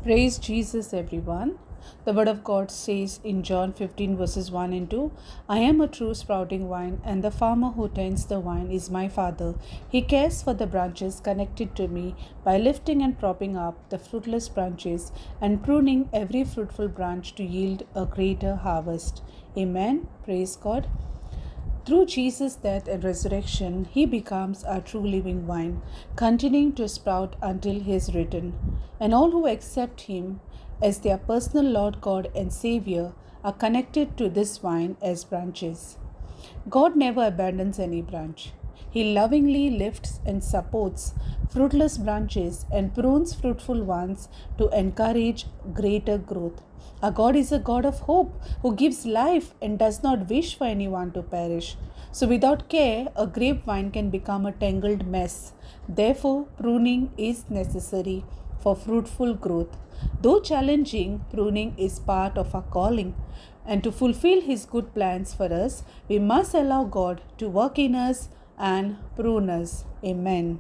Praise Jesus, everyone. The Word of God says in John 15, verses 1 and 2, I am a true sprouting vine, and the farmer who tends the vine is my Father. He cares for the branches connected to me by lifting and propping up the fruitless branches and pruning every fruitful branch to yield a greater harvest. Amen. Praise God. Through Jesus' death and resurrection, he becomes our true living vine, continuing to sprout until he is written. And all who accept him as their personal Lord God and Savior are connected to this vine as branches. God never abandons any branch. He lovingly lifts and supports fruitless branches and prunes fruitful ones to encourage greater growth. Our God is a God of hope who gives life and does not wish for anyone to perish. So, without care, a grapevine can become a tangled mess. Therefore, pruning is necessary for fruitful growth. Though challenging, pruning is part of our calling. And to fulfill His good plans for us, we must allow God to work in us and prune us. Amen.